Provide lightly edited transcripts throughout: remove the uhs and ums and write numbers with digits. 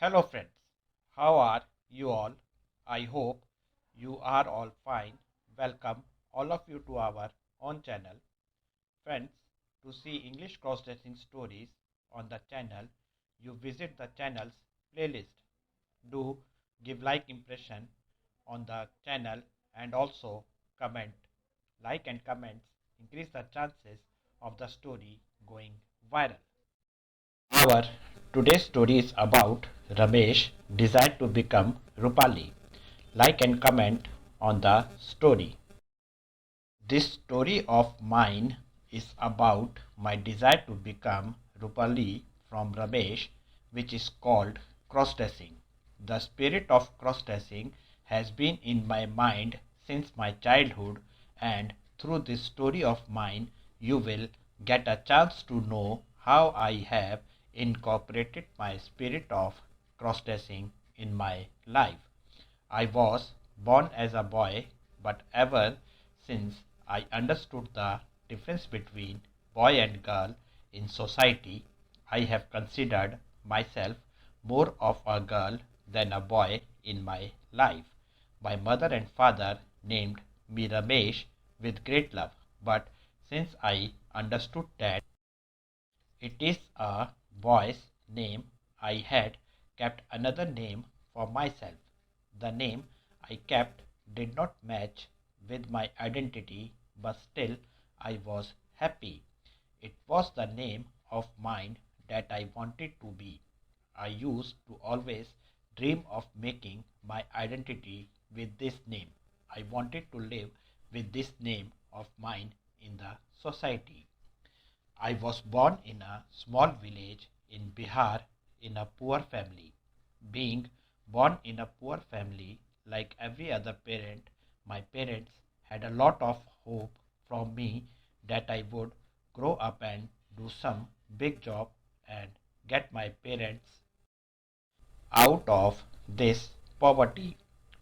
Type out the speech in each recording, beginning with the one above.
Hello friends, how are you all? I hope you are all fine. Welcome all of you to our own channel. Friends, to see English cross-dressing stories on the channel, you visit the channel's playlist. Do give like impression on the channel and also comment. Like and comments increase the chances of the story going viral. Our today's story is about Ramesh desired to become Rupali. Like and comment on the story. This story of mine is about my desire to become Rupali from Ramesh, which is called cross-dressing. The spirit of cross-dressing has been in my mind since my childhood, and through this story of mine you will get a chance to know how I have incorporated my spirit of cross-dressing in my life. I was born as a boy, but ever since I understood the difference between boy and girl in society, I have considered myself more of a girl than a boy in my life. My mother and father named me Ramesh with great love, but since I understood that it is a boy's name, I had kept another name for myself. The name I kept did not match with my identity, but still I was happy. It was the name of mine that I wanted to be. I used to always dream of making my identity with this name. I wanted to live with this name of mine in the society. I was born in a small village in Bihar in a poor family. Being born in a poor family, like every other parent, my parents had a lot of hope from me that I would grow up and do some big job and get my parents out of this poverty.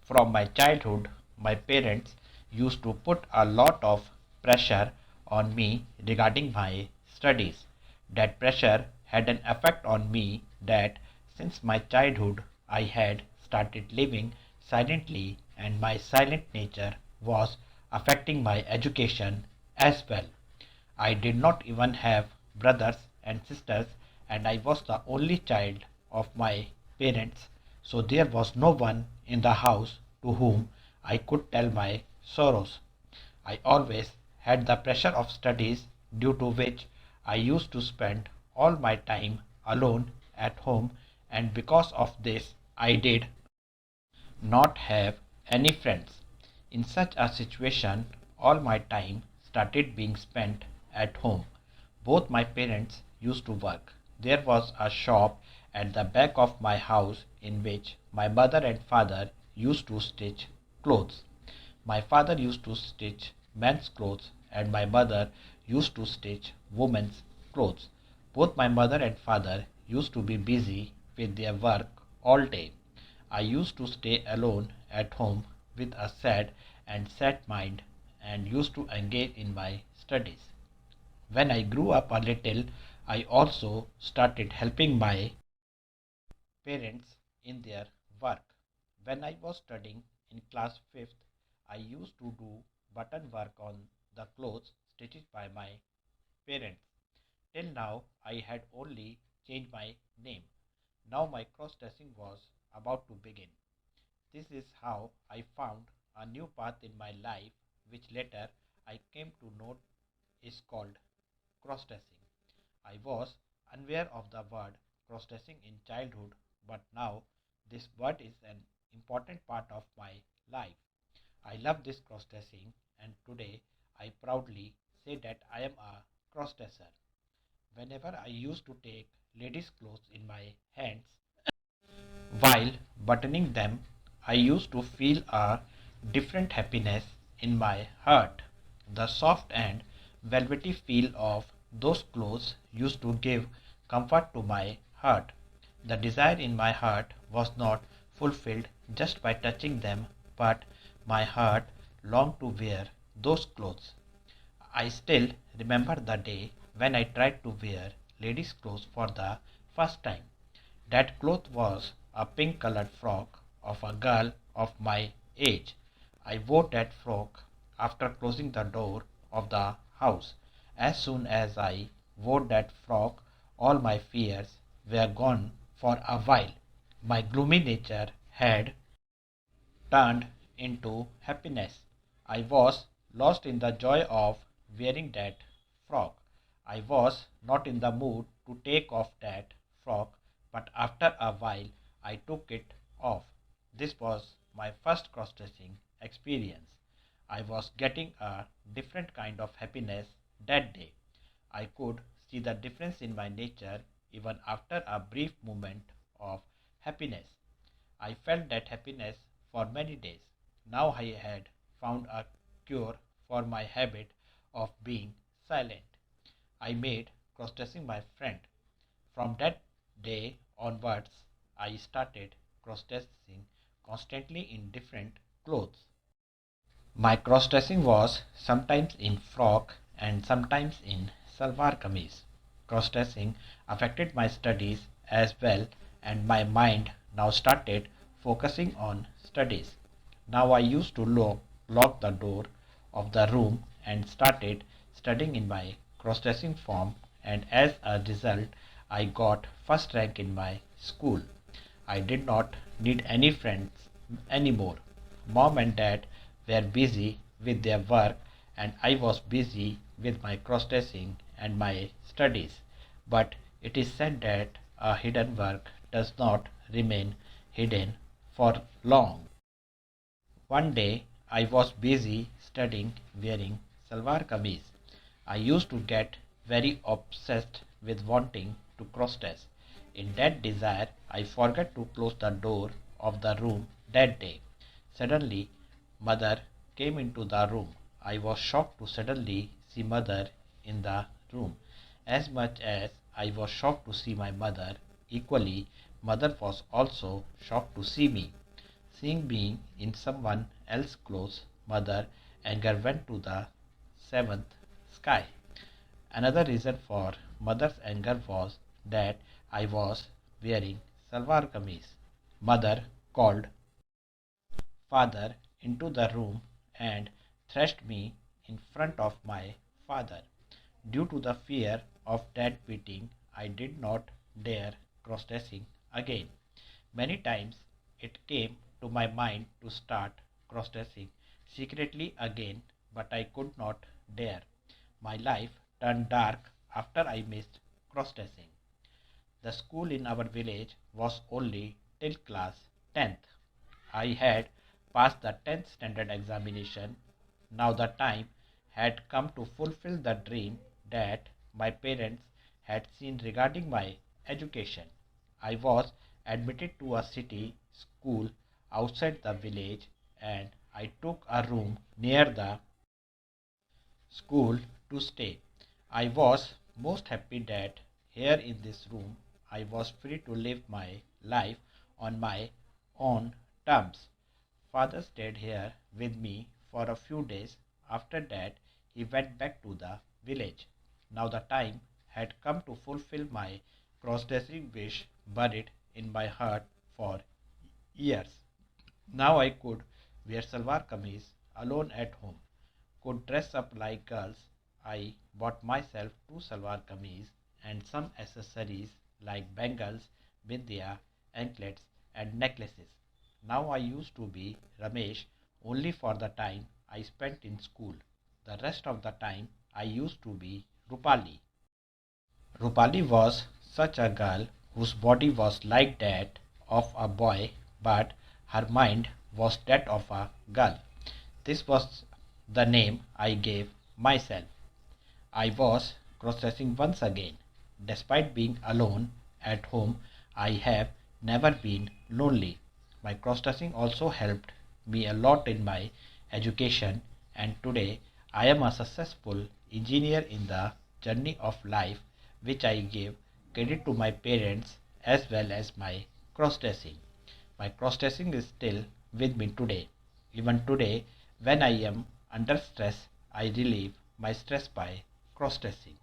From my childhood, my parents used to put a lot of pressure on me regarding my studies. That pressure had an effect on me that since my childhood I had started living silently, and my silent nature was affecting my education as well. I did not even have brothers and sisters, and I was the only child of my parents, so there was no one in the house to whom I could tell my sorrows. I always had the pressure of studies, due to which I used to spend all my time alone at home, and because of this, I did not have any friends. In such a situation, all my time started being spent at home. Both my parents used to work. There was a shop at the back of my house in which my mother and father used to stitch clothes. My father used to stitch men's clothes and my mother used to stitch women's clothes. Both my mother and father used to be busy with their work all day. I used to stay alone at home with a sad and set mind and used to engage in my studies. When I grew up a little, I also started helping my parents in their work. When I was studying in class 5th, I used to do button work on the clothes stitched by my parents. Till now, I had only changed my name. Now my cross dressing was about to begin. This is how I found a new path in my life, which later I came to know is called cross dressing. I was unaware of the word cross dressing in childhood, but now this word is an important part of my life. I love this cross dressing, and today I proudly say that I am a cross dresser. Whenever I used to take ladies' clothes in my hands while buttoning them, I used to feel a different happiness in my heart. The soft and velvety feel of those clothes used to give comfort to my heart. The desire in my heart was not fulfilled just by touching them, but my heart longed to wear those clothes. I still remember the day when I tried to wear ladies' clothes for the first time. That cloth was a pink colored frock of a girl of my age. I wore that frock after closing the door of the house. As soon as I wore that frock, all my fears were gone for a while. My gloomy nature had turned into happiness. I was lost in the joy of wearing that frock. I was not in the mood to take off that frock, but after a while I took it off. This was my first cross dressing experience. I was getting a different kind of happiness that day. I could see the difference in my nature even after a brief moment of happiness. I felt that happiness for many days. Now I had found a cure for my habit of being silent. I made cross dressing my friend. From that day onwards, I started cross dressing constantly in different clothes. My cross dressing was sometimes in frock and sometimes in salwar kameez. Cross dressing affected my studies as well, and my mind now started focusing on studies. Now I used to lock the door of the room and started studying in my cross dressing form, and as a result, I got first rank in my school. I did not need any friends anymore. Mom and dad were busy with their work, and I was busy with my cross dressing and my studies. But it is said that a hidden work does not remain hidden for long. One day I was busy studying wearing salwar kameez. I used to get very obsessed with wanting to cross dress. In that desire, I forgot to close the door of the room that day. Suddenly, mother came into the room. I was shocked to suddenly see mother in the room. As much as I was shocked to see my mother, equally, mother was also shocked to see me. Seeing me in someone else's clothes, mother anger went to the seventh sky. Another reason for mother's anger was that I was wearing salwar kameez. Mother called father into the room and thrashed me in front of my father. Due to the fear of that beating, I did not dare cross dressing again. Many times it came to my mind to start cross dressing secretly again, but I could not dare. My life turned dark after I missed cross dressing. The school in our village was only till class 10th. I had passed the 10th standard examination. Now the time had come to fulfill the dream that my parents had seen regarding my education. I was admitted to a city school outside the village, and I took a room near the school to stay. I was most happy that here in this room I was free to live my life on my own terms. Father stayed here with me for a few days. After that, he went back to the village. Now the time had come to fulfill my cross-dressing wish buried in my heart for years. Now I could wear salwar kameez alone at home, could dress up like girls. I bought myself two salwar kameez and some accessories like bangles, bindya, anklets, and necklaces. Now I used to be Ramesh only for the time I spent in school. The rest of the time I used to be Rupali. Rupali was such a girl whose body was like that of a boy, but her mind was that of a girl. This was the name I gave myself. I was cross-dressing once again. Despite being alone at home, I have never been lonely. My cross-dressing also helped me a lot in my education, and today I am a successful engineer in the journey of life, which I give credit to my parents as well as my cross-dressing. My cross-dressing is still with me today. Even today, when I am under stress, I relieve my stress by cross-dressing.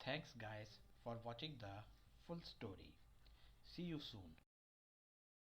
Thanks guys for watching the full story. See you soon.